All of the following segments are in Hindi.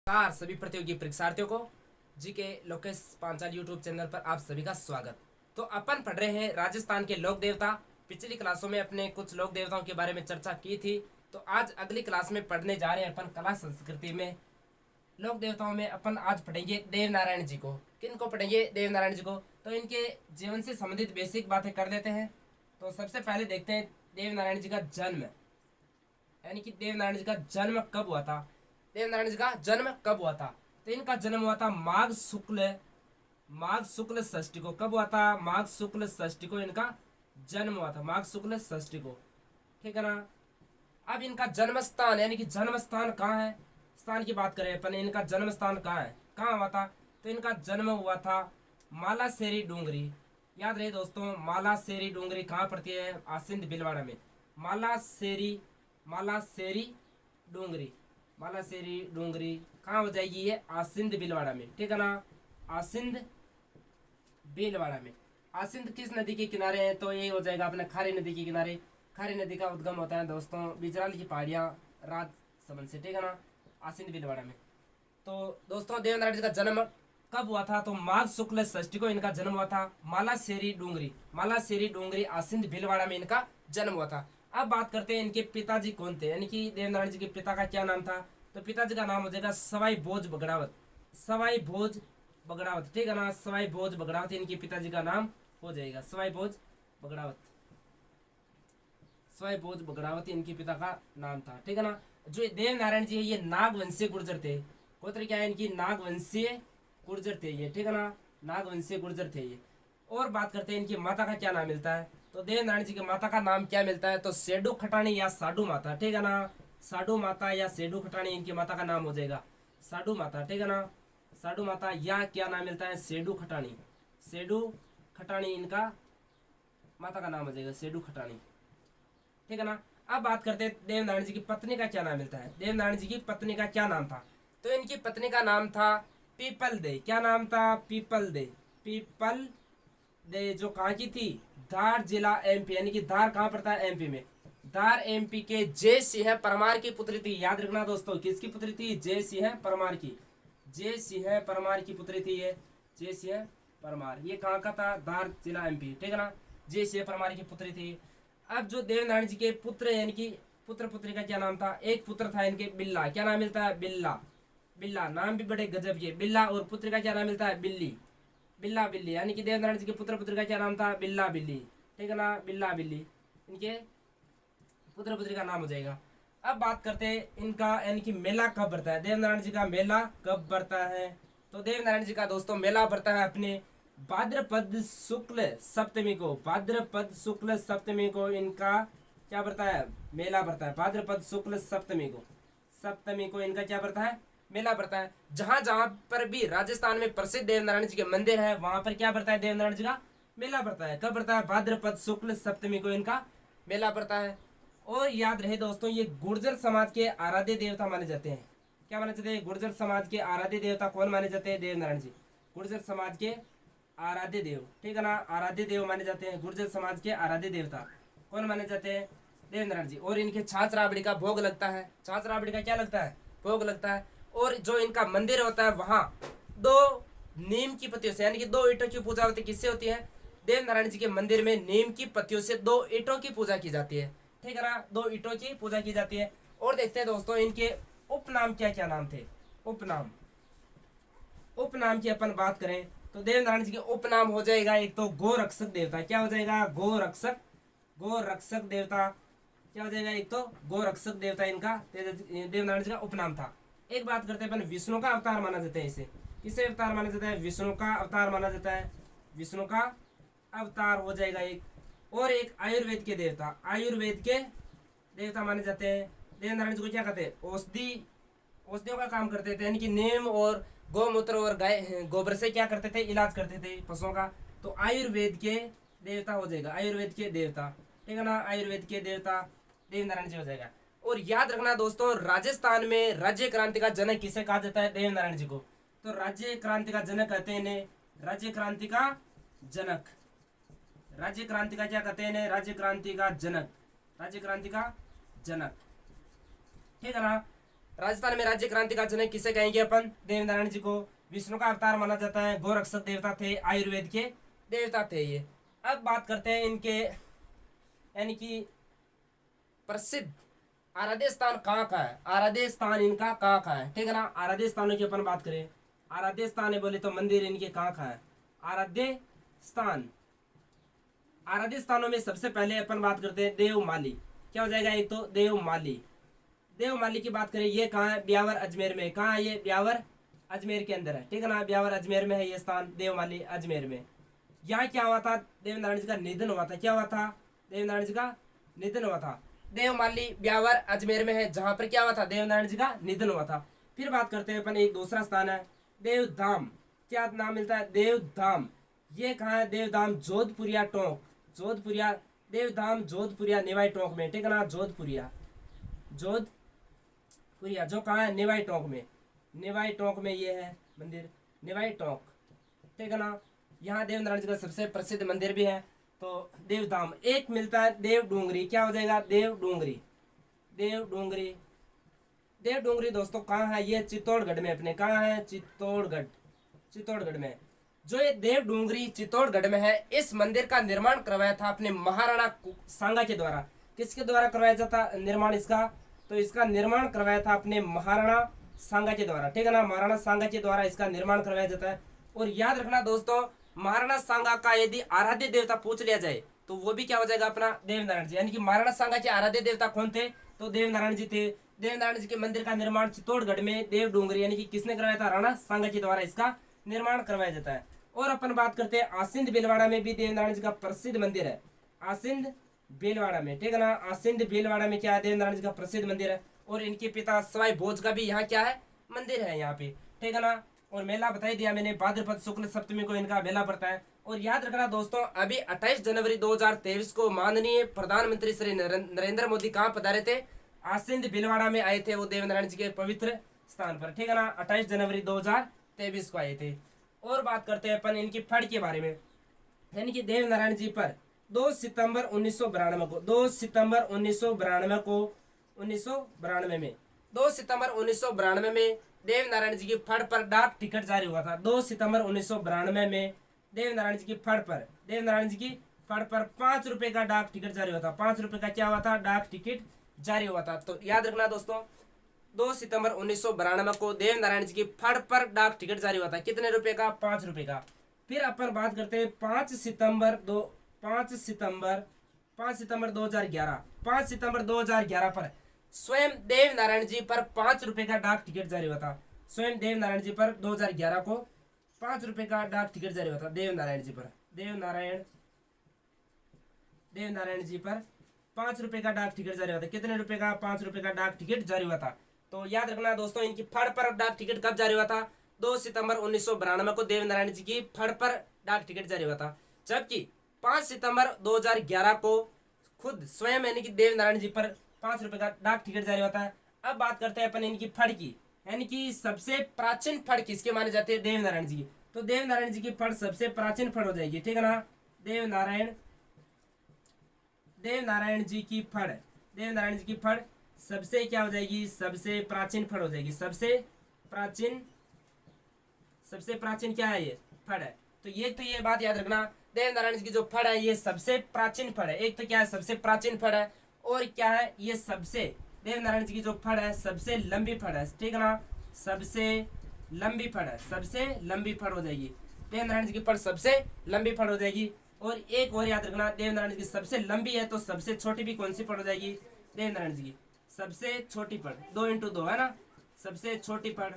नमस्कार सभी प्रतियोगी परीक्षार्थियों को जी के लोकेश पांचाल यूट्यूब चैनल पर आप सभी का स्वागत। तो अपन पढ़ रहे हैं राजस्थान के लोक देवता। पिछली क्लासों में अपने कुछ लोक देवताओं के बारे में चर्चा की थी। तो आज अगली क्लास में पढ़ने जा रहे हैं अपन कला संस्कृति में लोक देवताओं में अपन आज पढ़ेंगे देव नारायण जी को। किन को पढ़ेंगे? देव नारायण जी को। तो इनके जीवन से संबंधित बेसिक बातें कर लेते हैं। तो सबसे पहले देखते हैं देव नारायण जी का जन्म, यानी कि देव नारायण जी का जन्म कब हुआ था। देव नारायण जी का जन्म कब हुआ था? तो इनका जन्म हुआ था माघ शुक्ल षष्ठी को। कब हुआ था? माघ शुक्ल षष्ठी को इनका जन्म हुआ था, माघ शुक्ल षष्ठी को। ठीक है ना। अब इनका जन्म स्थान, यानी कि जन्म स्थान कहाँ है, स्थान की बात करें अपन, इनका जन्म स्थान कहाँ है, कहाँ हुआ था? तो इनका जन्म हुआ था मालासेरी डूंगरी। याद रहे दोस्तों, मालासेरी डूंगरी कहाँ पड़ती है? आसिंद भीलवाड़ा में। मालासेरी डूंगरी, मालासेरी डूंगरी कहाँ हो जाएगी? ये आसिंद भीलवाड़ा में। ठीक है ना, आसिंद भीलवाड़ा में। आसिंद किस नदी के किनारे है? तो ये हो जाएगा अपने खारी नदी के किनारे। खारी नदी का उद्गम होता है दोस्तों बिजराल की पहाड़ियाँ राजसमंद से। ठीक है ना, आसिंद भीलवाड़ा में। तो दोस्तों देव नारायण जी का जन्म कब हुआ था? तो माघ शुक्ल षष्ठी को इनका जन्म हुआ था। मालासेरी डूंगरी आसिंद भीलवाड़ा में इनका जन्म हुआ था। अब बात करते हैं इनके पिताजी कौन थे, यानी कि देव नारायण जी के पिता का क्या नाम था। तो पिताजी का नाम हो जाएगा सवाई भोज बगड़ावत। ठीक है ना, सवाई भोज बगड़ावत इनके पिताजी का नाम हो जाएगा। सवाई भोज बगड़ावत इनके पिता का नाम था। ठीक है ना। जो देव नारायण जी है ये नागवंशीय गुर्जर थे। गोत्र क्या है इनकी? नागवंशीय गुर्जर थे ये। ठीक है ना, नागवंशीय गुर्जर थे ये। और बात करते हैं इनकी माता का क्या नाम मिलता है। तो देव नारायण जी की माता का नाम क्या मिलता है? तो सेडू खटाणी या साडू माता। ठीक है ना, साडू माता या सेडू खटाणी इनकी माता का नाम हो जाएगा। साडू माता। ठीक है ना, साडू माता या क्या नाम मिलता है? सेडू खटाणी इनका माता का नाम हो जाएगा, सेडू खटाणी। ठीक है ना। अब बात करते हैं देव नारायण जी की पत्नी का क्या नाम मिलता है। देव नारायण जी की पत्नी का क्या नाम था? तो इनकी पत्नी का नाम था पीपल दे। क्या नाम था? People they. जो कहाँ की थी? धार जिला एमपी, यानी कि धार कहाँ पड़ता है? एमपी में। धार एमपी के जय सिंह परमार की पुत्री थी। याद रखना दोस्तों, किसकी पुत्री थी? जय सिंह परमार की पुत्री थी ये। जय सिंह परमार ये कहाँ का था? धार जिला एमपी। ठीक है ना, जय सिंह परमार की पुत्री थी। अब जो देव नारायण जी के पुत्र, यानी कि पुत्र पुत्री का क्या नाम था? एक पुत्र था इनके बिल्ला। क्या नाम मिलता है? बिल्ला। नाम भी बड़े गजब के, बिल्ला। और पुत्र का क्या नाम मिलता है? बिल्ली। यानी कि देव नारायण जी के पुत्र पुत्री का क्या नाम था? बिल्ली। ठीक है ना, बिल्ली इनके पुत्र पुत्री का नाम हो जाएगा। अब बात करते हैं इनका, यानी कि मेला कब बढ़ता है। देव नारायण जी का मेला कब बढ़ता है? तो देव नारायण जी का दोस्तों मेला बढ़ता है अपने भाद्रपद शुक्ल सप्तमी को इनका क्या बढ़ता है? मेला बढ़ता है। भाद्रपद शुक्ल सप्तमी को इनका क्या बढ़ता है? मेला बढ़ता है। जहां जहां पर भी राजस्थान में प्रसिद्ध देव नारायण जी के मंदिर है वहां पर क्या बढ़ता है? देव नारायण जी का मेला बढ़ता है। कब बढ़ता है? भाद्रपद शुक्ल सप्तमी को इनका मेला बढ़ता है। और याद रहे दोस्तों, ये गुर्जर समाज के आराध्य देवता माने जाते हैं। क्या माने जाते हैं? गुर्जर समाज के आराध्य देवता कौन माने जाते हैं? देव नारायण जी। गुर्जर समाज के आराध्य देव। ठीक है ना, आराध्य देव माने जाते हैं। गुर्जर समाज के आराध्य देवता कौन माने जाते हैं? देव नारायण जी। और इनके छाछ राबड़ी का भोग लगता है। छाछ राबड़ी का क्या लगता है? भोग लगता है। और जो इनका मंदिर होता है वहां 2 नीम की पत्तियों से, यानी कि 2 ईंटों की पूजा होती है। किससे होती है? देव नारायण जी के मंदिर में नीम की पत्तियों से 2 ईंटों की पूजा की जाती है। ठीक है ना, 2 ईंटों की पूजा की जाती है। और देखते हैं दोस्तों इनके उपनाम क्या क्या नाम थे। उपनाम की अपन बात करें तो देव नारायण जी के उपनाम हो जाएगा एक तो गोरक्षक देवता। क्या हो जाएगा? गोरक्षक देवता। क्या हो जाएगा? एक तो गोरक्षक देवता इनका देव नारायण जी का उपनाम था। एक बात करते हैं अपन, विष्णु का अवतार माना जाता है इसे। किसे अवतार माना जाता है? विष्णु का अवतार माना जाता है। विष्णु का अवतार हो जाएगा एक। और एक आयुर्वेद के देवता माने जाते हैं। देव नारायण जी को क्या कहते हैं? औषधियों का काम करते थे, यानी कि नीम और गौमूत्र और गाय गोबर से क्या करते थे? इलाज करते थे पशुओं का। तो आयुर्वेद के देवता हो जाएगा, आयुर्वेद के देवता। ठीक है ना, आयुर्वेद के देवता देव नारायण जी हो जाएगा। और याद रखना दोस्तों, राजस्थान में राज्य क्रांति का जनक किसे कहा जाता है? देव नारायण जी को। तो राज्य क्रांति का जनक कहते हैं इन्हें राज्य क्रांति का जनक। राज्य क्रांति का क्या कहते हैं इन्हें? राज्य क्रांति का जनक। ठीक है ना। राजस्थान में राज्य क्रांति का जनक किसे कहेंगे अपन? देव नारायण जी को। विष्णु का अवतार माना जाता है, गोरक्षक देवता थे, आयुर्वेद के देवता थे ये। अब बात करते हैं इनके यानी कि प्रसिद्ध आराध्य स्थान कहाँ का है। आराध्य स्थान इनका कहाँ का है, ठीक है ना। आराध्य स्थानों की अपन बात करें, आराध्य स्थान है बोले तो मंदिर इनके कहाँ का है, आराध्य स्थान। आराध्य स्थानों में सबसे पहले अपन बात करते हैं देवमाली। क्या हो जाएगा, एक तो देवमाली। देवमाली की बात करें, ये कहाँ है, ब्यावर अजमेर में। कहाँ है ये, ब्यावर अजमेर के अंदर है, ठीक है ना। ब्यावर अजमेर में है ये स्थान, देवमाली अजमेर में। यहाँ क्या हुआ था, देवनारायण जी का निधन हुआ था। क्या हुआ था, देवनारायण जी का निधन हुआ था। देवमाली ब्यावर अजमेर में है, जहां पर क्या हुआ था, देवनारायण जी का निधन हुआ था। फिर बात करते हैं अपन, एक दूसरा स्थान है देवधाम। क्या नाम मिलता है, देवधाम। ये कहाँ है, देवधाम जोधपुरिया टोंक, जोधपुरिया देवधाम जोधपुरिया निवाई टोंक में, ठीक है ना। जोधपुरिया जोधपुरिया जो कहाँ है, निवाई टोंक में। निवाई टोंक में ये है मंदिर, निवाई टोंक, ठीक है ना। यहाँ देवनारायण जी का सबसे प्रसिद्ध मंदिर भी है। तो देवधाम। एक मिलता है देव डूंगरी। क्या हो जाएगा, देव डूंगरी। देव डूंगरी, देव डूंगरी दोस्तों कहाँ है, ये चित्तौड़गढ़ में अपने। कहाँ है, चित्तौड़गढ़, चित्तौड़गढ़ में। जो ये देव डूंगरी चित्तौड़गढ़ में है, इस मंदिर का निर्माण करवाया था अपने महाराणा सांगा के द्वारा। किसके द्वारा करवाया जाता निर्माण इसका, तो इसका निर्माण करवाया था अपने महाराणा सांगा के द्वारा, ठीक है ना। महाराणा सांगा के द्वारा इसका निर्माण करवाया जाता है। और याद रखना दोस्तों, महाराणा सांगा का यदि आराध्य देवता पूछ लिया जाए तो वो भी क्या हो जाएगा अपना, देवनारायण जी। यानी कि महाराणा सांगा के आराध्य देवता कौन थे, तो देवनारायण जी थे। देवनारायण जी के मंदिर का निर्माण चित्तौड़गढ़ में देव डूंगरी यानी कि किसने करवाया था, राणा सांगा के द्वारा इसका निर्माण करवाया जाता है। और अपन बात करते हैं आसिंद भीलवाड़ा में भी देवनारायण जी का प्रसिद्ध मंदिर है, आसिंद भीलवाड़ा में, ठीक है ना। आसिंद भीलवाड़ा में क्या है, देवनारायण जी का प्रसिद्ध मंदिर है। और इनके पिता सवाई भोज का भी यहाँ क्या है, मंदिर है यहाँ पे, ठीक है ना। और मेला बता ही दिया मैंने, भाद्रपद शुक्ल सप्तमी को इनका मेला पड़ता है। और याद रखना दोस्तों, अभी 28 जनवरी 2023 को माननीय प्रधानमंत्री श्री नरेंद्र मोदी कहाँ पधारे थे, आसिंद भीलवाड़ा में आए थे, वो देवनारायण जी के पवित्र स्थान पर, ठीक है ना। 28 जनवरी 2023 को आए थे। और बात करते हैं अपन इनकी फड़ के बारे में, यानी कि देवनारायण जी पर 2 सितंबर 1992 को, 2 सितंबर 1992 को, 1992 में, 2 सितंबर 1992 में देवनारायण जी की फड़ पर डाक टिकट जारी हुआ था। 2 सितंबर 1992 में देवनारायण जी की फड़ पर, देवनारायण जी की फड़ पर 5 रुपए का डाक टिकट जारी हुआ था। 5 रुपए का क्या हुआ था, डाक टिकट जारी हुआ था। तो याद रखना दोस्तों, 2 सितंबर 1992 को देवनारायण जी की फड़ पर डाक टिकट जारी हुआ था। कितने रुपए का, 5 रुपए का। फिर अपन बात करते हैं 5 सितंबर 2011, 5 सितंबर 2011 पर स्वयं देवनारायण जी पर 5 रुपए का डाक टिकट जारी हुआ था। स्वयं देवनारायण जी पर 2011 को 5 रुपए का डाक टिकट जारी हुआ था देवनारायण जी पर, देवनारायण जी पर 5 रुपए का डाक टिकट जारी हुआ था। कितने रुपए का, 5 रुपए का डाक टिकट जारी हुआ था। तो याद रखना दोस्तों, इनकी फड़ पर डाक टिकट कब जारी हुआ था, 2 सितंबर 1992 को देवनारायण जी की फड़ पर डाक टिकट जारी हुआ था। जबकि 5 सितंबर 2011 को खुद स्वयं यानी कि देवनारायण जी पर 5 रुपए का डाक टिकट जारी होता है। अब बात करते हैं अपन इनकी फड़ की, यानी कि सबसे प्राचीन फड़ किसके माने जाते हैं, देवनारायण जी की। तो देवनारायण जी की फड़ सबसे प्राचीन फड़ हो जाएगी, ठीक है ना। देवनारायण जी की फड़, देवनारायण जी की फड़ सबसे क्या हो जाएगी, सबसे प्राचीन फड़ हो जाएगी। सबसे प्राचीन क्या है, ये फड़ है। तो ये बात याद रखना, देवनारायण जी की जो फड़ है ये सबसे प्राचीन फड़ है। एक तो क्या है, सबसे प्राचीन फड़ है, और क्या है, ये सबसे देवनारायण जी की जो फड़ है सबसे लंबी फड़ है, ठीक है ना। सबसे लंबी फड़ है, सबसे लंबी फड़ हो जाएगी। देवनारायण जी की फड़ सबसे लंबी फड़ हो जाएगी। और एक और याद रखना, देवनारायण जी की सबसे लंबी है तो सबसे छोटी भी कौन सी फड़ हो जाएगी, देवनारायण जी की सबसे छोटी फड़, 2x2 है ना, सबसे छोटी फड़।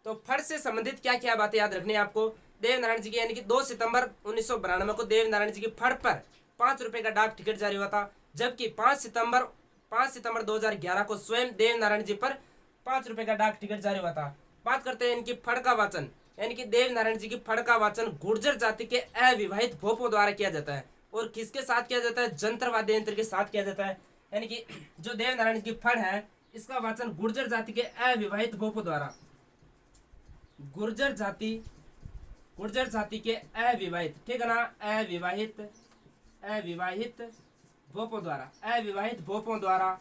तो फड़ से संबंधित क्या क्या बातें याद रखनी है आपको, देवनारायण जी की, यानी कि 2 सितंबर 1992 को देवनारायण जी की फड़ पर 5 रुपए का डाक टिकट जारी हुआ था। जबकि 5 सितंबर 2011 को स्वयं देवनारायण जी पर 5 रुपए का डाक टिकट जारी हुआ था। बात करते हैं इनकी फड़ का वाचन, यानी कि देवनारायण जी की फड़ का वाचन गुर्जर जाति के अविवाहित भोपों द्वारा किया जाता है। और किसके साथ किया जाता है, जंत्र वाद्य यंत्र के साथ किया जाता है। यानी कि जो देवनारायण जी की फड़ है इसका वाचन गुर्जर जाति के अविवाहित भोपों द्वारा, गुर्जर जाति के अविवाहित, ठीक है ना, अविवाहित भोपों द्वारा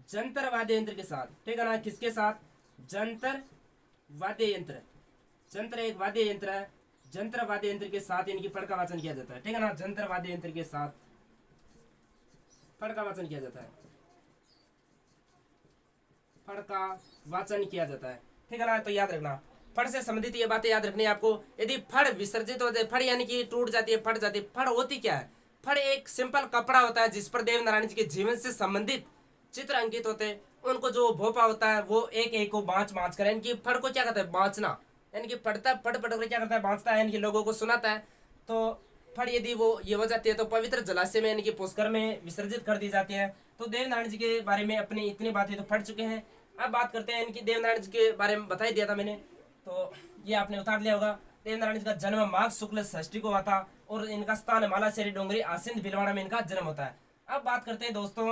जंतर वाद्य यंत्र के साथ, ठीक है ना, किसके साथ, जंतर वाद्य यंत्र, जंत्र एक वाद्य यंत्र है, जंत्र वाद्य यंत्र के साथ इनकी फड़ का वाचन किया जाता है, ठीक है ना, जंत्र वाद्य यंत्र के साथ फड़ का वाचन किया जाता है, फड़ का वाचन किया जाता है, ठीक है ना। तो याद रखना, फड़ से संबंधित ये बातें याद रखनी है आपको। यदि फड़ विसर्जित हो जाए, फड़ यानी कि टूट जाती है, फट जाती है, फड़ होती क्या है, फड़ एक सिंपल कपड़ा होता है जिस पर देव नारायण जी के जीवन से संबंधित चित्र अंकित होते हैं। उनको जो भोपा होता है वो एक एक को बाँच बाँच कर, यानी कि फड़ को क्या कहता है, बाँचना, यानी कि पढ़ता पढ़ पढ़ कर क्या करता है, बाँचता है, यानी कि लोगों को सुनाता है। तो फड़ यदि वो ये हो जाती है तो पवित्र जलाशय में यानी कि पुष्कर में विसर्जित कर दी जाती है। तो देव नारायण जी के बारे में अपनी इतनी बातें तो पढ़ चुके हैं। अब बात करते हैं इनकी, देव नारायण जी के बारे में बता ही दिया था मैंने, तो ये आपने उतार लिया होगा। देव नारायण जी का जन्म माघ शुक्ल षष्ठी को हुआ था और इनका स्थान मालाशेरी डोंगरी आसिंद भीलवाड़ा में इनका जन्म होता है। अब बात करते हैं दोस्तों,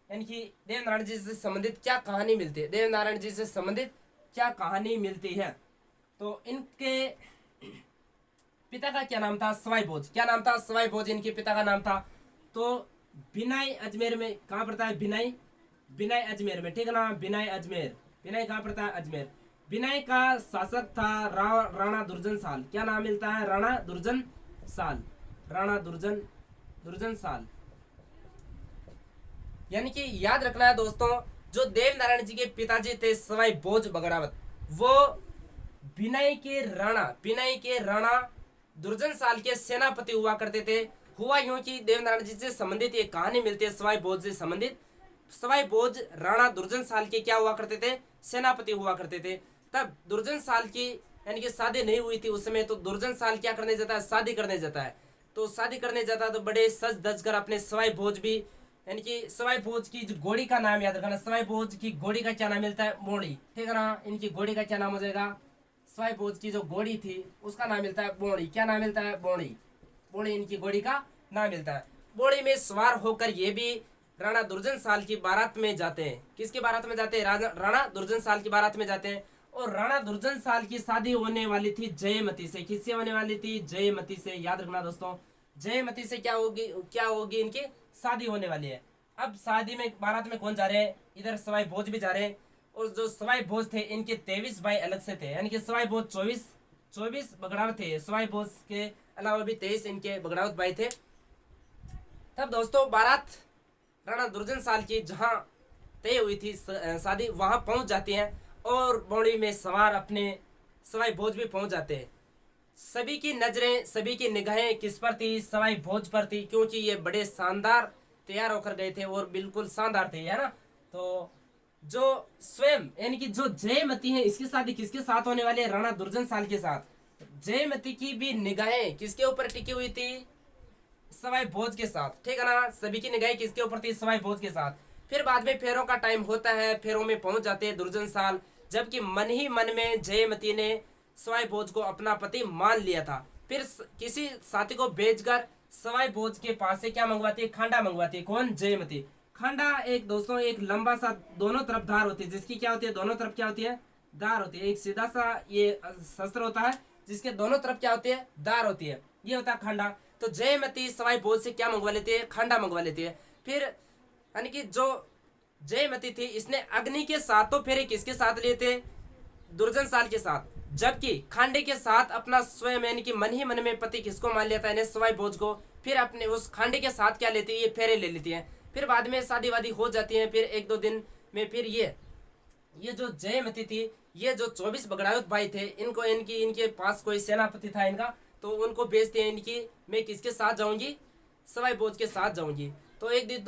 यानी कि देव नारायण जी से संबंधित क्या कहानी मिलती है, देव नारायण जी से संबंधित क्या कहानी मिलती है। तो इनके पिता का क्या नाम था, सवाई भोज, क्या नाम था, सवाई भोज इनके पिता का नाम था। तो बिनाई अजमेर में कहाँ पड़ता है, बिनाई, बिनाई अजमेर में, ठीक है ना, बिनाई अजमेर, बिनाई कहाँ पड़ता है, अजमेर। बिनाई का शासक था राणा दुर्जन साल, क्या नाम मिलता है, राणा दुर्जन साल, राणा दुर्जन दुर्जन साल। यानी कि याद रखना है दोस्तों, जो देव नारायण जी के पिताजी थे सवाई भोज बगड़ावत, वो बिनाई के राणा दुर्जन साल के सेनापति हुआ करते थे। हुआ यूं कि देव नारायण जी से संबंधित एक कहानी मिलती है सवाई भोज से संबंधित। सवाई भोज राणा दुर्जन साल के क्या हुआ करते थे, सेनापति हुआ करते थे। तब दुर्जन साल की यानी कि शादी नहीं हुई थी उस समय, तो दुर्जन साल क्या करने जाता है, शादी करने जाता है। तो शादी करने जाता है तो बड़े सज धज कर अपने सवाई भोज भी, यानी कि सवाई भोज की जो घोड़ी का नाम याद रखना, सवाई भोज की घोड़ी का क्या नाम मिलता है, मोड़ी, ठीक है ना, इनकी घोड़ी का क्या नाम हो जाएगा, सवाई भोज की जो घोड़ी थी उसका नाम मिलता है बोड़ी, क्या नाम मिलता है, बोड़ी, बोड़ी इनकी घोड़ी का नाम मिलता है। बोड़ी में सवार होकर ये भी राणा दुर्जन साल की बारात में जाते हैं, किसकी बारात में जाते हैं, राणा दुर्जन साल की बारात में जाते हैं। और राणा दुर्जन साल की शादी होने वाली थी जयमती से, किससे होने वाली थी, जयमती से, याद रखना दोस्तों, जयमती से क्या होगी इनकी शादी होने वाली है। अब शादी में बारात में कौन जा रहे हैं, इधर सवाई भोज भी जा रहे हैं। और जो सवाई भोज थे इनके 23 भाई अलग से थे, यानी कि सवाई भोज 24 बगड़ावत थे, सवाई भोज के अलावा भी 23 इनके बगड़ावत भाई थे। तब दोस्तों बारात राणा दुर्जन साल की जहाँ तय हुई थी शादी, वहां पहुंच जाती हैं और बौड़ी में सवार अपने सवाई भोज भी पहुंच जाते हैं। सभी की नजरें, सभी की निगाहें किस पर थी, सवाई भोज पर थी, क्योंकि ये बड़े शानदार तैयार होकर गए थे और बिल्कुल शानदार थे, है ना। तो जो स्वयं यानी कि जो जयमती है, इसकी शादी किसके साथ होने वाली है, राणा दुर्जन साल के साथ। जयमती की भी निगाहें किसके ऊपर टिकी हुई थी, सवाई भोज के साथ, ठीक है ना, सभी की निगाहें किसके ऊपर थी, सवाई भोज के साथ। फिर बाद में फेरों का टाइम होता है, फेरों में पहुंच जाते हैं दुर्जन साल, जबकि मन ही मन में जयमती ने सवाई भोज को अपना पति मान लिया था। फिर किसी साथी को भेजकर सवाई भोज के पास से क्या मंगवाती है, खांडा मंगवाती है, कौन, जयमती। खांडा एक दोस्तों एक लंबा सा दोनों तरफ धार होती है, जिसकी क्या होती है, दोनों तरफ क्या होती है, धार होती है। एक सीधा सा ये शस्त्र होता है जिसके दोनों तरफ क्या होती है, धार होती है, ये होता है खांडा। तो जयमती सवाई भोज से क्या मंगवा लेती है, खांडा मंगवा लेती है। फिर यानी कि जो जयमती थी इसने अग्नि के सातों फेरे किसके साथ लिए थे, दुर्जन साल के साथ, जबकि खांडे के साथ अपना स्वयं यानी कि मन ही मन में पति किसको मान लिया था, इन्हें सवाई भोज को। फिर अपने उस खांडे के साथ क्या लेती है, ये फेरे ले लेती है। फिर बाद में शादी वादी हो जाती है। फिर एक दो दिन में फिर ये जो जयमती थी, ये जो 24 बगड़ायुत भाई थे, इनको इनके पास कोई सेनापति था इनका, तो उनको भेजते हैं इनकी, मैं किसके साथ जाऊंगी, सवाई भोज के साथ जाऊंगी। तो एक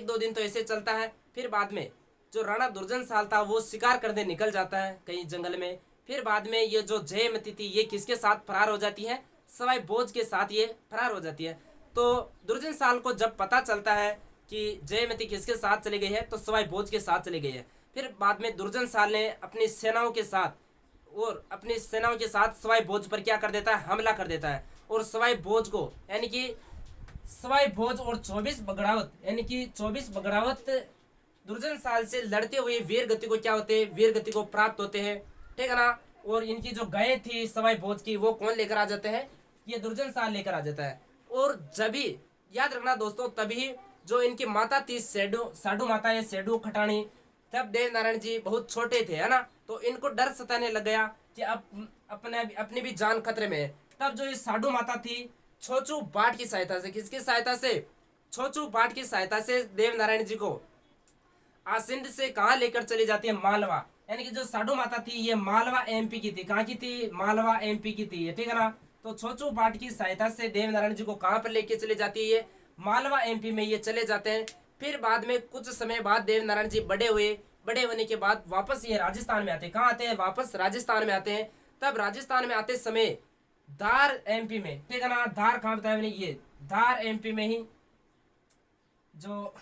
दो दिन तो ऐसे चलता है। फिर बाद में जो राणा दुर्जन साल था वो शिकार करने निकल जाता है कहीं जंगल में। फिर बाद में ये जो जयमती थी ये किसके साथ फरार हो जाती है, सवाई भोज के साथ ये फरार हो जाती है। तो दुर्जन साल को जब पता चलता है कि जयमती किसके साथ चली गई है, तो सवाई भोज के साथ चली गई है। फिर बाद में दुर्जन साल ने अपनी सेनाओं के साथ सवाई भोज पर क्या कर देता है, हमला कर देता है। और सवाई भोज को यानी कि सवाई भोज और 24 बगड़ावत यानी कि 24 बगड़ावत दुर्जन साल से लड़ते हुए वीर गति को क्या होते हैं, वीर गति को प्राप्त होते हैं, ठीक है ना। और इनकी जो गायें थी सवाई भोज की, वो कौन लेकर आ जाते हैं, ये दुर्जन साल लेकर आ जाता है। और जब भी याद रखना दोस्तों, तभी जो इनकी माता थी साडू माता है, सेडू खटाणी, तब देव नारायण जी बहुत छोटे थे, है ना, तो इनको डर सताने लग गया कि अब अपनी भी जान खतरे में है। तब जो ये साधु माता थी, छोचू बाट की सहायता से, किसकी सहायता से, छोचू बाट की सहायता से देव नारायण जी को आसिंद से कहा लेकर चली जाती है, मालवा। यानी कि जो साधु माता थी ये मालवा एमपी की थी। कहाँ की थी, मालवा एमपी की थी, ठीक है ना। तो छोचू बाट की सहायता से देव नारायण जी को कहाँ पर लेके चले जाती है, ये मालवा एमपी में ये चले जाते हैं। फिर बाद में कुछ समय बाद देव नारायण जी बड़े हुए, बड़े होने के बाद वापस ये राजस्थान में आते हैं। कहाँ आते हैं, वापस राजस्थान में आते हैं। तब राजस्थान में आते समय धार एमपी में, ठीक है ना, धार कहाँ बताया मैंने, ये धार एमपी में ही जो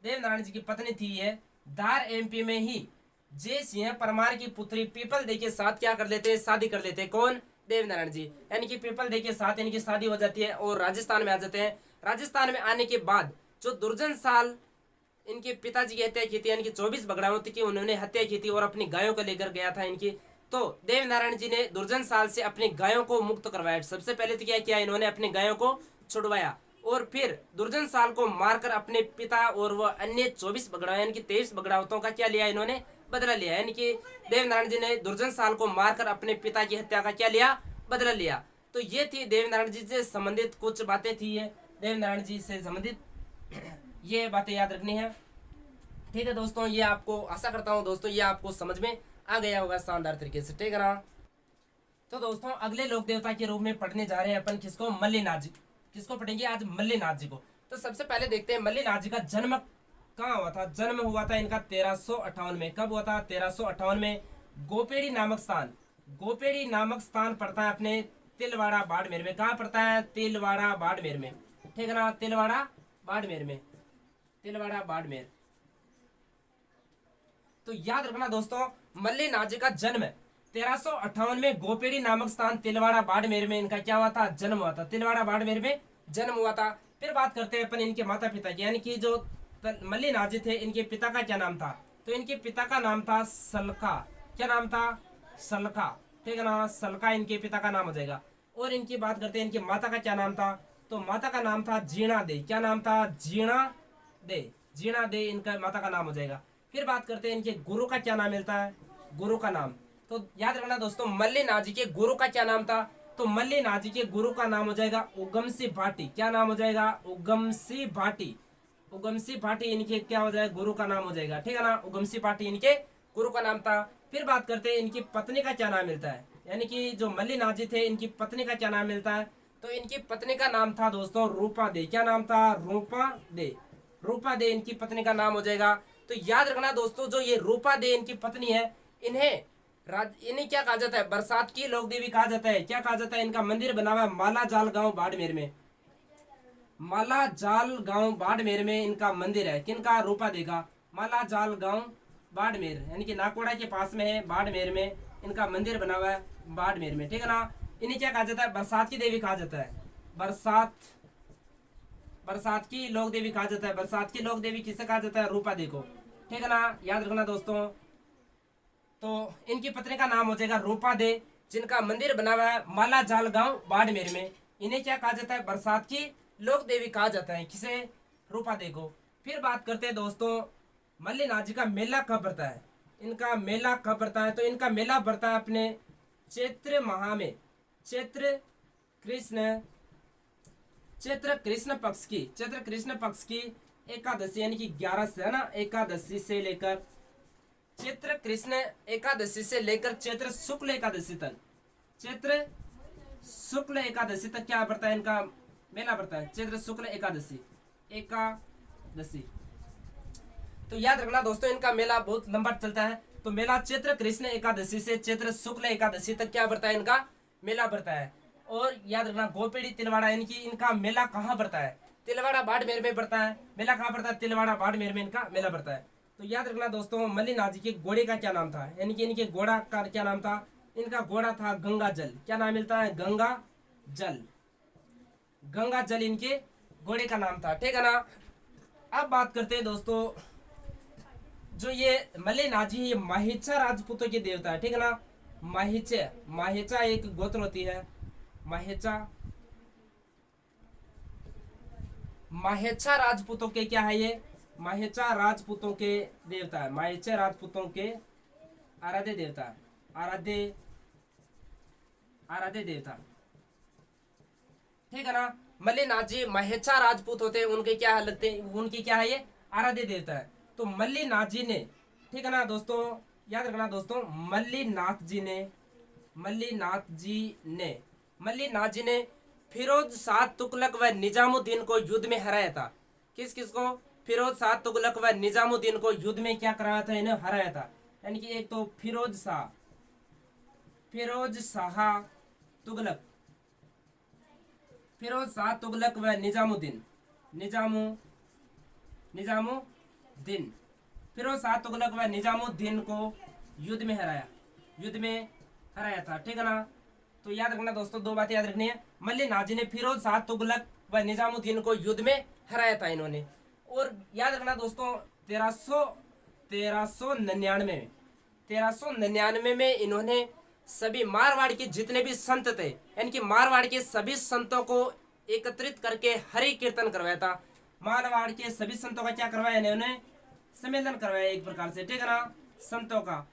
देव नारायण जी की पत्नी थी, ये धार एमपी में ही जय सिंह परमार की पुत्री पीपल दे के साथ क्या कर लेते हैं, शादी कर लेते हैं। कौन, देव नारायण जी। यानी कि पीपल दे के साथ इनकी शादी हो जाती है और राजस्थान में आ जाते हैं। राजस्थान में आने के बाद जो दुर्जन साल इनके पिताजी की हत्या की थी, यानी कि 24 बगड़ावती की उन्होंने हत्या की थी और अपनी गायों को लेकर गया था इनकी। तो देव नारायण जी ने दुर्जन साल से अपनी गायों को मुक्त करवाया। सबसे पहले तो क्या किया, इन्होंने अपनी गायों को छुड़वाया और फिर दुर्जन साल को मारकर अपने पिता और वह अन्य 24 बगड़ाव यानी कि 23 बगड़ावतों का क्या लिया, इन्होंने बदला लिया। यानी कि देव नारायण जी ने दुर्जन साल को मारकर अपने पिता की हत्या का क्या लिया, बदला लिया। तो ये थी देव नारायण जी से संबंधित कुछ बातें थी, ये देव नारायण जी से संबंधित ये बातें याद रखनी है, ठीक है दोस्तों। ये आपको आशा करता हूँ दोस्तों ये आपको समझ में आ गया होगा शानदार तरीके से, ठीक है ना। तो दोस्तों अगले लोक देवता के रूप में पढ़ने जा रहे हैं अपन किसको, मल्लीनाथ जी। किसको पढ़ेंगे आज, मल्लीनाथ जी को। तो सबसे पहले देखते हैं मल्लीनाथ जी का जन्म कहाँ हुआ था। जन्म हुआ था इनका 1358 में। कब हुआ था, 1358 में। गोपेड़ी नामक स्थान, गोपेड़ी नामक स्थान पड़ता है अपने तिलवाड़ा बाड़मेर में। कहाँ पड़ता है, तिलवाड़ा बाड़मेर में, ठीक है ना, तिलवाड़ा बाड़मेर में, तिलवाड़ा बाड़मेर। तो याद रखना दोस्तों मल्लीनाथ जी का जन्म 1358 में गोपेड़ी नामक स्थान तिलवाड़ा बाड़मेर में इनका क्या हुआ था, जन्म हुआ था। तिलवाड़ा बाड़मेर में जन्म हुआ था। फिर बात करते हैं अपन इनके माता पिता की, यानी कि जो मल्लीनाथ जी थे इनके पिता का क्या नाम था। तो इनके पिता का नाम था सलखा। क्या नाम था, सलखा, ठीक है ना, सलखा इनके पिता का नाम हो जाएगा। और इनकी बात करते हैं इनकी माता का क्या नाम था। तो माता का नाम था जीणा दे। क्या नाम था, जीणा दे, जीणा दे इनका माता का नाम हो जाएगा। फिर बात करते हैं इनके गुरु का क्या नाम मिलता है, गुरु का नाम। तो याद रखना दोस्तों मल्लीनाथ जी के गुरु का क्या नाम था। तो मल्लीनाथ जी के गुरु का नाम हो जाएगा उगम सिंह भाटी। क्या नाम हो जाएगा, उगम सिंह भाटी। उगम सिंह भाटी इनके क्या हो जाएगा, गुरु का नाम हो जाएगा, ठीक है ना। उगम सिंह भाटी इनके गुरु का नाम था। फिर बात करते हैं इनकी पत्नी का क्या नाम मिलता है, यानी कि जो मल्लीनाथ जी थे इनकी पत्नी का क्या नाम मिलता है। तो इनकी पत्नी का नाम था दोस्तों रूपा दे। क्या नाम था, रूपा दे, रूपा दे इनकी पत्नी का नाम हो जाएगा। तो याद रखना दोस्तों जो ये रूपा दे इनकी पत्नी है, इन्हें क्या कहा जाता है, बरसात की लोक देवी कहा जाता है। क्या कहा जाता है, इनका मंदिर बना हुआ है माला जाल गांव बाड़मेर में। माला जाल गांव बाड़मेर में इनका मंदिर है, किनका, रूपा दे का। माला जाल गांव बाड़मेर यानी कि नाकोड़ा के पास में है, बाड़मेर में इनका मंदिर बना हुआ है, बाड़मेर में, ठीक है ना। इन्हें क्या कहा जाता है, बरसात की देवी कहा जाता है। बरसात की लोक देवी कहा जाता है। बरसात की लोक देवी किसे कहा जाता है, रूपा दे को, ठीक है ना। याद रखना दोस्तों। तो इनकी पत्नी का नाम हो जाएगा रूपा दे, जिनका मंदिर बना हुआ है माला जाल गांव बाड़मेर में। इन्हें क्या कहा जाता है, बरसात की लोक देवी कहा जाता है, किसे, रूपा दे को। फिर बात करते हैं दोस्तों मल्लीनाथ जी का मेला कब पड़ता है। इनका मेला कब पड़ता है। तो इनका मेला पड़ता है अपने चैत्र माह में, चैत्र कृष्ण पक्ष की एकादशी यानी कि 11 से, है ना, एकादशी से लेकर चैत्र कृष्ण एकादशी से लेकर चैत्र शुक्ल एकादशी तक, चैत्र शुक्ल एकादशी तक क्या पड़ता है, इनका मेला पड़ता है, चैत्र शुक्ल एकादशी। तो याद रखना दोस्तों इनका मेला बहुत लंबा चलता है। तो मेला चैत्र कृष्ण एकादशी से चैत्र शुक्ल एकादशी तक क्या पड़ता है, इनका मेला पड़ता है। और याद रखना गोपेड़ी तिलवाड़ा यानी कि इनका मेला कहाँ पड़ता है, तिलवाड़ा बाड़मेर में पड़ता है। मेला कहाँ पड़ता है, तिलवाड़ा बाड़मेर में इनका मेला पड़ता है। तो याद रखना दोस्तों मल्लीनाथ जी के घोड़े का क्या नाम था, यानी कि इनके घोड़ा का क्या नाम था। इनका घोड़ा था गंगा जल। क्या नाम मिलता है, गंगा जल, गंगा जल इनके घोड़े का नाम था, ठीक है ना। अब बात करते हैं दोस्तों जो ये मल्लीनाथ जी ये माहिचा राजपूतों के देवता है, ठीक है ना। माहिचा एक गोत्र होती है, माहेचा राजपूतों के क्या है, ये माहेचा राजपूतों के देवता है, माहेचा राजपूतों के आराध्य देवता, आराध्य आराध्य देवता, ठीक है ना। मल्लीनाथ जी महेचा राजपूत होते हैं, उनके क्या लगते हैं, उनकी क्या है ये आराध्य देवता है। तो मल्लीनाथ जी ने, ठीक है ना दोस्तों, याद रखना दोस्तों, मल्लीनाथ जी ने, मल्लीनाथ जी ने, मल्लीनाथ जी ने फिरोज शाह तुगलक व निजामुद्दीन को युद्ध में हराया था। किस किस को? फिरोज शाह तुगलक व निजामुद्दीन को युद्ध में क्या कराया था, इन्हें हराया था। यानी कि एक तो फिरोज शाह तुगलक, फिरोज शाह तुगलक व निजामुद्दीन, निजामुद्दीन, फिरोज शाह तुगलक व निजामुद्दीन को युद्ध में हराया था, ठीक है ना। तो याद रखना दोस्तों, दो बातें याद रखनी है। मल्लीनाथ जी ने फिरोज शाह तुगलक व निजामुद्दीन को युद्ध में हराया था इन्होंने। और याद रखना दोस्तों, 1399 में इन्होंने सभी मारवाड़ के जितने भी संत थे, यानी कि मारवाड़ के सभी संतों को एकत्रित करके हरि कीर्तन करवाया था। मारवाड़ के सभी संतों का क्या करवाया इन्होंने? सम्मेलन करवाया एक प्रकार से, ठीक है ना। संतों का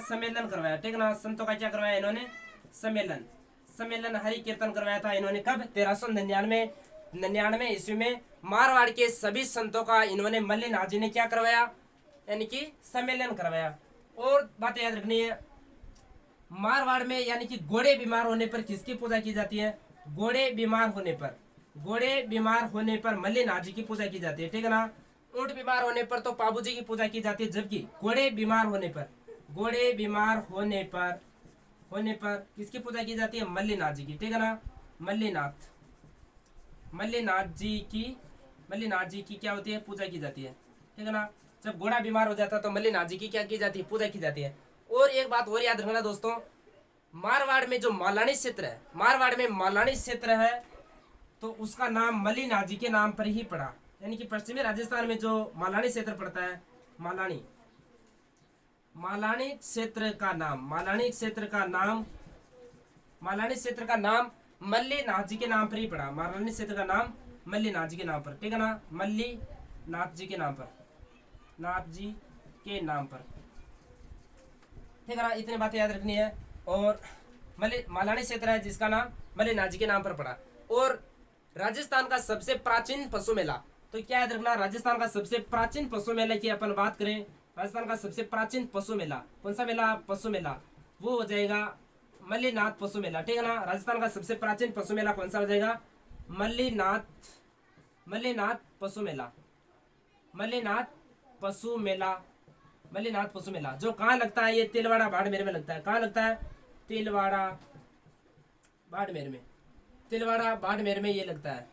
सम्मेलन करवाया, ठीक है ना। संतों का क्या करवाया इन्होंने? सम्मेलन हरि कीर्तन करवाया था इन्होंने। कब? 1399 ईस्वी में मारवाड़ के सभी संतों का इन्होंने, मल्लीनाथ जी ने क्या करवाया, यानी कि सम्मेलन करवाया। और बातें याद रखनी है, मारवाड़ में यानी कि घोड़े बीमार होने पर किसकी पूजा की जाती है? घोड़े बीमार होने पर मल्लीनाथ जी की पूजा की जाती है, ठीक है ना। ऊंट बीमार होने पर तो पाबू जी की पूजा की जाती है, जबकि घोड़े बीमार होने पर किसकी पूजा की जाती है? मल्लीनाथ जी की, ठीक है ना। मल्लीनाथ जी की क्या होती है? पूजा की जाती है, ठीक है ना। जब घोड़ा बीमार हो जाता है तो मल्लीनाथ जी की क्या की जाती है? पूजा की जाती है। और एक बात और याद रखना दोस्तों, मारवाड़ में जो मालानी क्षेत्र है, तो उसका नाम मल्लीनाथ जी के नाम पर ही पड़ा। यानी कि पश्चिमी राजस्थान में जो मालानी क्षेत्र पड़ता है, मालानी क्षेत्र का नाम मल्लीनाथ जी के नाम पर ही पड़ा। मालानी क्षेत्र का नाम मल्लीनाथ जी के नाम पर, ठीक है ना। मल्लीनाथ जी के नाम पर, ठीक है ना। इतनी बातें याद रखनी है। और मालानी क्षेत्र है जिसका नाम मल्लीनाथ जी के नाम पर पड़ा। और राजस्थान का सबसे प्राचीन पशु मेला, तो क्या याद रखना, राजस्थान का सबसे प्राचीन पशु मेला की अपन बात करें, राजस्थान का सबसे प्राचीन पशु मेला कौन सा मेला? पशु मेला, वो हो जाएगा मल्लीनाथ पशु मेला, ठीक है ना। राजस्थान का सबसे प्राचीन पशु मेला कौन सा हो जाएगा? मल्लीनाथ पशु मेला, जो कहाँ लगता है? ये तिलवाड़ा बाड़मेर में लगता है। कहाँ लगता है? तिलवाड़ा बाड़मेर में ये लगता है।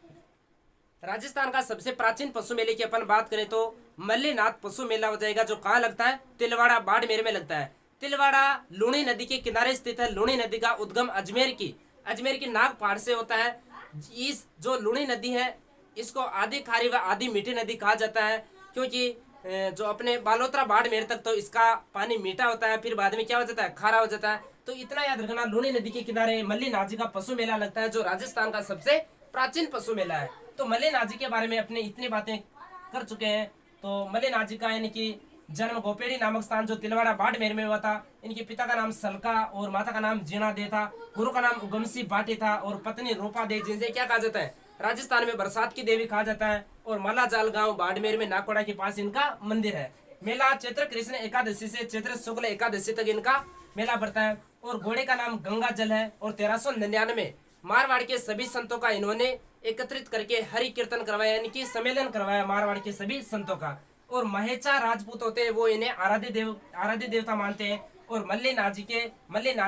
राजस्थान का सबसे प्राचीन पशु मेले की अपन बात करें तो मल्लीनाथ पशु मेला हो जाएगा, जो कहाँ लगता है? तिलवाड़ा बाड़मेर में लगता है। तिलवाड़ा लूणी नदी के किनारे स्थित है। लूणी नदी का उद्गम अजमेर की नाग पहाड़ से होता है। इस जो लूणी नदी है, इसको आधी खारी व आधी मीठी नदी कहा जाता है, क्योंकि जो अपने बालोतरा बाड़मेर तक तो इसका पानी मीठा होता है, फिर बाद में क्या हो जाता है? खारा हो जाता है। तो इतना याद रखना, लूणी नदी के किनारे मल्लीनाथ जी का पशु मेला लगता है, जो राजस्थान का सबसे प्राचीन पशु मेला है। तो मल्लीनाथ जी के बारे में अपने इतनी बातें कर चुके हैं। तो मल्लीनाथ जी का यानी कि जन्म गोपेड़ी नामक स्थान जो तिलवाड़ा बाड़मेर में हुआ था। इनके पिता का नाम सलका और माता का नाम जीना दे था। गुरु का नाम उगमसी बाटी था और पत्नी रूपा दे, जिनसे क्या कहा जाता है? राजस्थान में बरसात की देवी कहा जाता है। और मालाजाल गांव बाड़मेर में नाकोड़ा के पास इनका मंदिर है। मेला चैत्र कृष्ण एकादशी से चैत्र शुक्ल एकादशी तक इनका मेला बढ़ता है। और घोड़े का नाम गंगा जल है। और 1399 मारवाड़ के सभी संतों का इन्होंने एकत्रित करके हरि कीर्तन करवाया, यानी कि सम्मेलन करवाया मारवाड़ के सभी संतों का। और महेचा राजपूत होते हैं, वो इन्हें आराध्य देवता मानते हैं। और मल्लीनाथ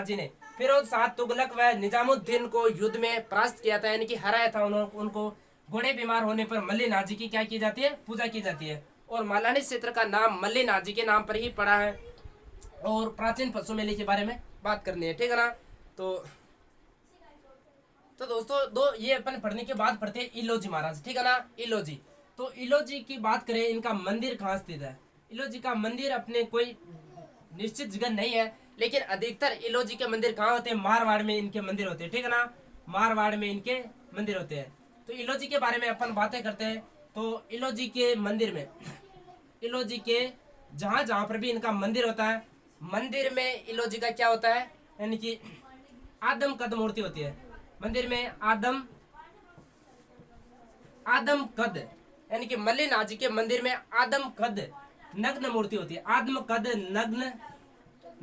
जी ने फिरोज शाह तुगलक व निजामुद्दीन को युद्ध में परास्त किया था, यानी कि हराया था उनको। घोड़े बीमार होने पर मल्लीनाथ जी की क्या की जाती है? पूजा की जाती है। और मालानी क्षेत्र का नाम मल्लीनाथ जी के नाम पर ही पड़ा है। और प्राचीन पशु मेले के बारे में बात करनी है, ठीक है ना। तो दोस्तों ये अपन पढ़ने के बाद पढ़ते हैं इलोजी महाराज, ठीक है ना। इलोजी, तो इलोजी की बात करें, इनका मंदिर कहाँ स्थित है? इलोजी का मंदिर अपने कोई निश्चित जगह नहीं है, लेकिन अधिकतर इलोजी के मंदिर कहाँ होते हैं? मारवाड़ में इनके मंदिर होते हैं, ठीक है ना। मारवाड़ में इनके मंदिर होते हैं। तो इलोजी के बारे में अपन बातें करते हैं। तो इलोजी के मंदिर में, इलोजी के जहाँ जहाँ पर भी इनका मंदिर होता है, मंदिर में इलोजी का क्या होता है, यानी कि आदम कद मूर्ति होती है। मंदिर में आदम कद, यानी कि मल्लिनाथ जी के मंदिर में आदम कद नग्न मूर्ति होती है। आदम कद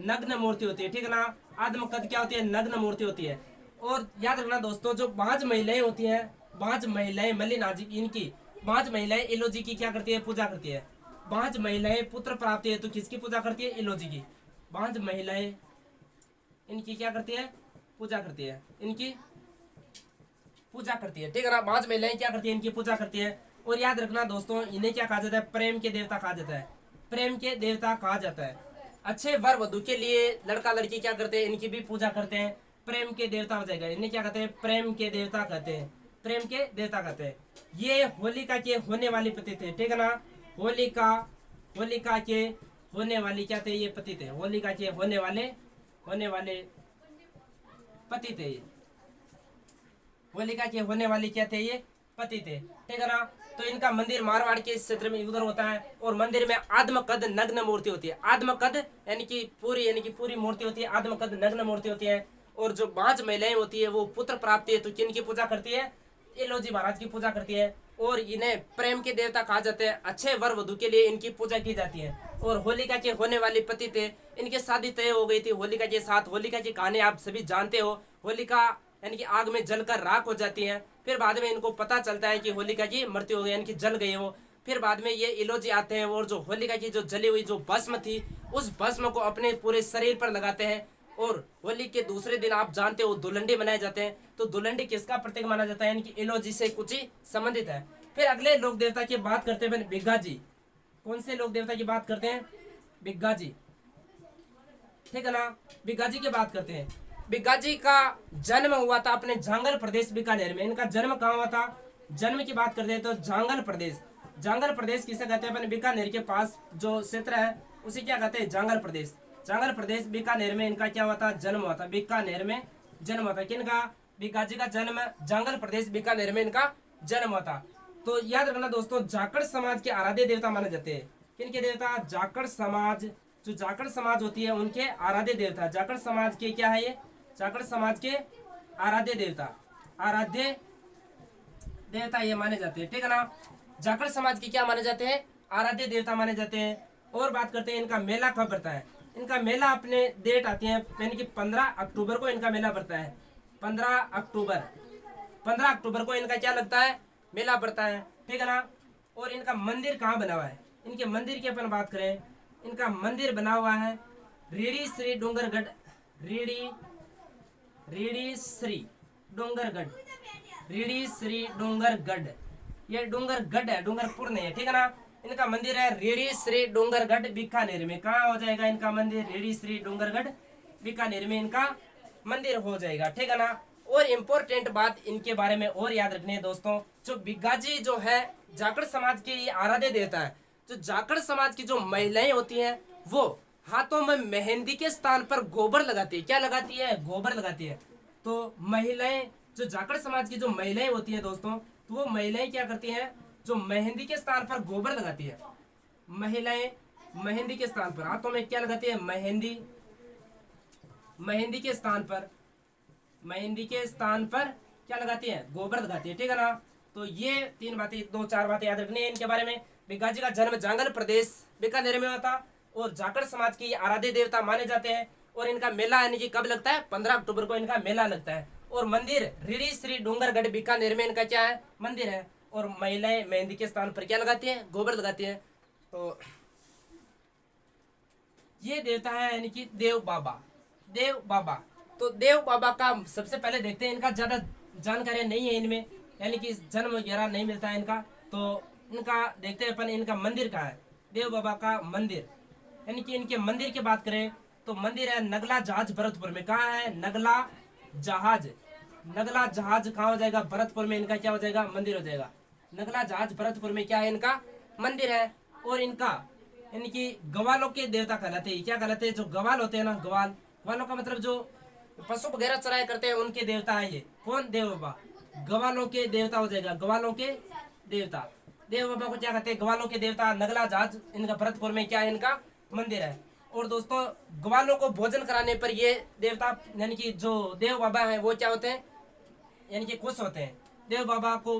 नग्न मूर्ति होती है, ठीक है ना। आदम कद क्या होती है, नग्न मूर्ति होती है। और याद रखना दोस्तों, जो 5 महिलाएं होती हैं, 5 महिलाएं मल्लिनाथ जी, इनकी 5 महिलाएं इलोजी की क्या करती है, पूजा करती है। 5 महिलाएं पुत्र प्राप्ति है तो किसकी पूजा करती है, इलोजी की। 5 महिलाएं इनकी क्या करती है, पूजा करती है, इनकी पूजा करती है, ठीक है ना। 5 महिलाएं क्या करती है, इनकी पूजा करती है। और याद रखना दोस्तों, इन्हें क्या कहा जाता है, प्रेम के देवता कहा जाता है, प्रेम के देवता कहा जाता है। अच्छे वर वधु के लिए लड़का लड़की क्या करते हैं, इनकी भी पूजा करते हैं, प्रेम के देवता हो जाएगा। इन्हें क्या कहते हैं, प्रेम के देवता कहते हैं, प्रेम के देवता कहते हैं। ये होलिका के होने वाले पति थे, ठीक है ना। होलिका के होने वाली क्या थे, ये पति थे। होलिका के होने वाले पति थे। होलिका के होने वाले क्या थे, ये पति थे, ठीक है ना। तो इनका मंदिर मारवाड़ के क्षेत्र में उधर होता है। और मंदिर में आत्मकद नग्न मूर्ति होती है। आत्मकद यानी कि पूरी मूर्ति होती है, आत्मकद नग्न मूर्ति होती है। और जो 5 महिलाएं होती है वो पुत्र प्राप्ति है तो किनकी पूजा करती है, इलोजी महाराज की पूजा करती है। और इन्हें प्रेम के देवता कहा जाते हैं। अच्छे वर वधु के लिए इनकी पूजा की जाती है। और होलिका के होने वाले पति थे, इनकी शादी तय हो गई थी होलिका के साथ। होलिका की कहानी आप सभी जानते हो। होलिका यानी कि आग में जलकर राख हो जाती है। फिर बाद में इनको पता चलता है कि होलिका की मृत्यु हो गई, यानी कि जल गई वो। फिर बाद में ये इलोजी आते हैं और जो होलिका की जो जली हुई जो भस्म थी, उस भस्म को अपने पूरे शरीर पर लगाते हैं। और होली के दूसरे दिन आप जानते हो दुलंडी मनाए जाते हैं। तो दुलंडी किसका प्रतीक माना जाता है, यानी कि इलोजी से कुछ ही संबंधित है। फिर अगले लोक देवता की बात करते हैं बिग्गा जी। कौन से लोक देवता की बात करते हैं, बिग्गा जी, ठीक है ना। बिग्गा जी की बात करते हैं। बिग्गा जी का जन्म हुआ था अपने जांगल प्रदेश बीकानेर में। इनका जन्म कहाँ हुआ था, जन्म की बात करते हैं तो जांगल प्रदेश किसे कहते हैं, अपने बीकानेर के पास जो क्षेत्र है उसे क्या कहते हैं, जांगल प्रदेश बीकानेर में इनका क्या हुआ था, जन्म हुआ था। बीकानेर में जन्म हुआ था किनका, बिग्गा जी का जन्म जांगल प्रदेश बीकानेर में इनका जन्म हुआ था। तो याद रखना दोस्तों, जाखड़ समाज के आराध्य देवता माने जाते हैं। किनके देवता, जाखड़ समाज, जो जाखड़ समाज होती है उनके आराध्य देवता। जाखड़ समाज के क्या है, ये जाखड़ समाज के आराध्य देवता ये माने जाते हैं, ठीक है ना। जाखड़ समाज के क्या माने जाते हैं, आराध्य देवता माने जाते हैं। और बात करते हैं इनका मेला कब पड़ता है। इनका मेला अपने डेट आती है, यानी कि 15 अक्टूबर को इनका मेला पड़ता है। 15 अक्टूबर को इनका क्या लगता है, मेला पड़ता है, ठीक है ना। और इनका मंदिर कहाँ बना हुआ है, इनके मंदिर की अपन बात करें, इनका मंदिर बना हुआ है रीडी श्री डोंगरगढ़, रीडी श्री डोंगरगढ़, ये डोंगरगढ़ है, डोंगरपुर नहीं है, ठीक है ना। इनका मंदिर है रीडी श्री डोंगरगढ़ बीकानेर में। कहाँ हो जाएगा इनका मंदिर, रीडी श्री डोंगरगढ़ बीकानेर में इनका मंदिर हो जाएगा, ठीक है ना। और इम्पोर्टेंट बात इनके बारे में और याद रखनी है दोस्तों, जो बिग्गा जी जो है जाखड़ समाज के आराध्य देवता है। जो जाखड़ समाज की जो महिलाएं होती हैं वो हाथों में मेहंदी के स्थान पर गोबर लगाती है। क्या लगाती है, गोबर लगाती है। तो महिलाएं, जो जाखड़ समाज की जो महिलाएं होती हैं दोस्तों, तो वो महिलाएं क्या करती हैं, जो मेहंदी के स्थान पर गोबर लगाती है। महिलाएं मेहंदी के स्थान पर हाथों में क्या लगाती है, मेहंदी के स्थान पर क्या लगाती है, गोबर लगाती है, ठीक है ना। तो ये 2-4 बातें याद रखनी है इनके बारे में। बिग्गा जी का जन्म जांगल प्रदेश बीकानेर में हुआ था और जाखड़ समाज की आराध्य देवता माने जाते हैं। और इनका मेला यानी कि कब लगता है, 15 अक्टूबर को इनका मेला लगता है। और मंदिर रीडी श्री डोंगरगढ़ बीकानेर में इनका क्या है, मंदिर है। और महिलाएं मेहंदी के स्थान पर क्या लगाती हैं, गोबर लगाती हैं। तो ये देवता है यानी कि देव बाबा। तो देव बाबा का सबसे पहले देखते हैं, इनका ज्यादा जानकारी नहीं है इनमें, यानी कि जन्म वगैरह नहीं मिलता है इनका। तो इनका देखते हैं अपन, इनका मंदिर कहाँ है, देव बाबा का मंदिर। यानी कि इनके मंदिर की बात करें तो मंदिर है नगला जहाज भरतपुर में। कहाँ है, नगला जहाज कहाँ हो जाएगा, भरतपुर में इनका क्या हो जाएगा, मंदिर हो जाएगा। नगला जहाज भरतपुर में क्या है, इनका मंदिर है। और इनका यानी कि गवालों के देवता कहलाते हैं। क्या कहलाते हैं, जो गवाल होते हैं ना, गवालों का मतलब जो पशु वगैरह चराया करते हैं उनके देवता है ये। कौन, देव बाबा, गवालों के देवता हो जाएगा, गवालों के देवता। देव बाबा को क्या कहते हैं, ग्वालों के देवता नगला जाज, इनका भरतपुर में क्या है, इनका मंदिर है। और दोस्तों ग्वालों को भोजन कराने पर ये देवता यानी कि जो देव बाबा हैं वो क्या होते हैं, यानी कि खुश होते हैं। देव बाबा को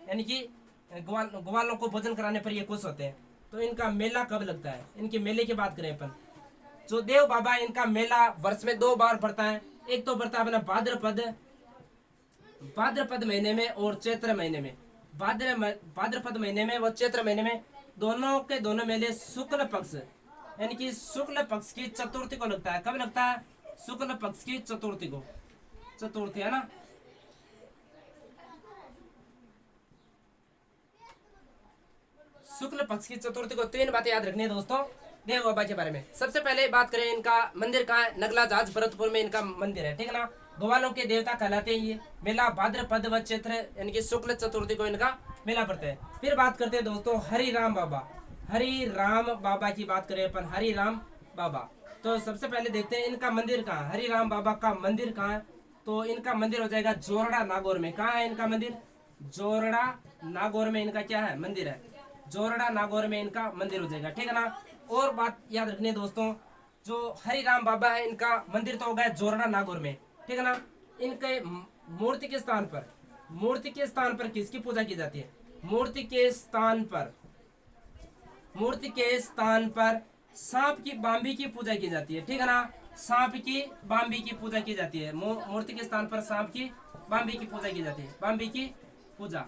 यानी कि ग्वालों को भोजन कराने पर ये खुश होते हैं। तो इनका मेला कब लगता है, इनके मेले की बात करें अपन, जो देव बाबा है इनका मेला वर्ष में 2 बार पड़ता है। एक तो पड़ता है अपना भाद्रपद महीने में और चैत्र महीने में। भाद्रपद महीने में व चैत्र महीने में दोनों के दोनों मेले शुक्ल पक्ष यानी कि शुक्ल पक्ष की चतुर्थी को लगता है। कब लगता है, शुक्ल पक्ष की चतुर्थी को, चतुर्थी है ना। शुक्ल पक्ष की चतुर्थी को 3 बातें याद रखनी है दोस्तों देव बाबा के बारे में। सबसे पहले बात करें, इनका मंदिर कहाँ है, नगला जाज भरतपुर में इनका मंदिर है, ठीक है ना। ग्वालों के देवता कहलाते हैं ये। मेला भाद्रपद व चैत्र यानी कि शुक्ल चतुर्थी को इनका मेला पड़ता है। फिर बात करते हैं दोस्तों हरि राम बाबा की बात करें अपन, हरि राम बाबा। तो सबसे पहले देखते हैं इनका मंदिर कहाँ है, हरि राम बाबा का मंदिर कहाँ है। तो इनका मंदिर हो जाएगा जोरड़ा नागौर में। कहाँ है इनका मंदिर, जोरड़ा नागौर में इनका क्या है, मंदिर है। जोरड़ा नागौर में इनका मंदिर हो जाएगा, ठीक है ना। और बात याद रखनी है दोस्तों, जो हरि राम बाबा है इनका मंदिर तो हो गया जोरड़ा नागौर में, ठीक है ना। इनके मूर्ति के स्थान पर किसकी पूजा की जाती है, मूर्ति के स्थान पर सांप की बाम्बी की पूजा की जाती है, ठीक है ना। सांप की बाम्बी की पूजा की जाती है। मूर्ति के स्थान पर सांप की बाम्बी की पूजा की जाती है, बाम्बी की पूजा,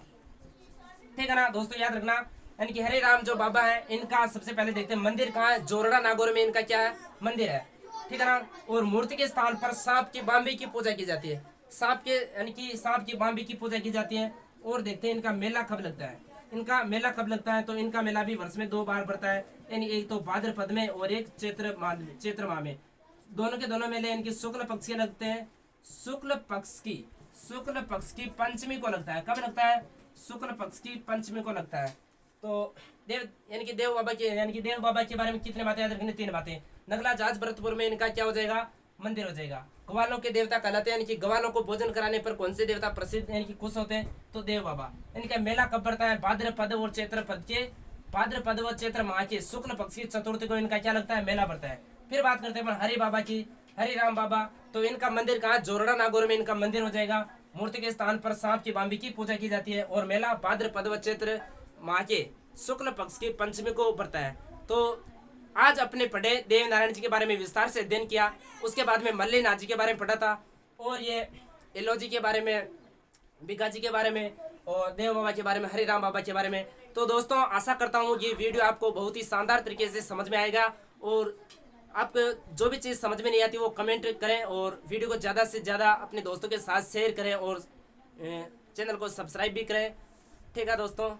ठीक है ना। दोस्तों याद रखना, यानी कि हरे राम जो बाबा है इनका सबसे पहले देखते हैं मंदिर कहाँ है, जोरड़ा नागौर में इनका क्या है, मंदिर है, ठीक है ना। और मूर्ति के स्थान पर सांप की बाम्बी की पूजा की जाती है, सांप के यानी कि सांप की बाम्बी की पूजा की जाती है। और देखते हैं इनका मेला कब लगता है, इनका मेला कब लगता है। तो इनका मेला भी वर्ष में 2 बार पड़ता है, यानी एक तो भाद्रपद में और एक चैत्र माह में। दोनों के दोनों मेले इनकी शुक्ल पक्ष के लगते हैं। शुक्ल पक्ष की पंचमी को लगता है। कब लगता है, शुक्ल पक्ष की पंचमी को लगता है। तो देव बाबा के बारे में कितने बातें याद रखनी, 3 बातें। नगला जाज भरतपुर में इनका क्या हो जाएगा, मंदिर हो जाएगा। ग्वालों के देवता कहलाते हैं, यानी कि ग्वालों को भोजन कराने पर कौन से देवता प्रसिद्ध यानी कि खुश होते हैं, तो देव बाबा। इनका मेला कब पड़ता है, भाद्रपद व चैत्र माह के शुक्ल पक्ष की चतुर्थी को इनका क्या लगता है, मेला पड़ता है। फिर बात करते हैं हरि बाबा की, हरि राम बाबा। तो इनका मंदिर कहाँ, जोरड़ा नागौर में इनका मंदिर हो जाएगा। मूर्ति के स्थान पर सांप की बाम्बी की पूजा की जाती है। और मेला भाद्रपद व चैत्र माह के शुक्ल पक्ष की पंचमी को पड़ता है। तो आज अपने पढ़े देव नारायण जी के बारे में विस्तार से अध्ययन किया। उसके बाद में मल्लीनाथ जी के बारे में पढ़ा था, और ये एलो जी के बारे में, बिगा जी के बारे में, और देव बाबा के बारे में, हरि राम बाबा के बारे में। तो दोस्तों आशा करता हूँ ये वीडियो आपको बहुत ही शानदार तरीके से समझ में आएगा। और आप जो भी चीज़ समझ में नहीं आती वो कमेंट करें, और वीडियो को ज़्यादा से ज़्यादा अपने दोस्तों के साथ शेयर करें, और चैनल को सब्सक्राइब भी करें, ठीक है दोस्तों।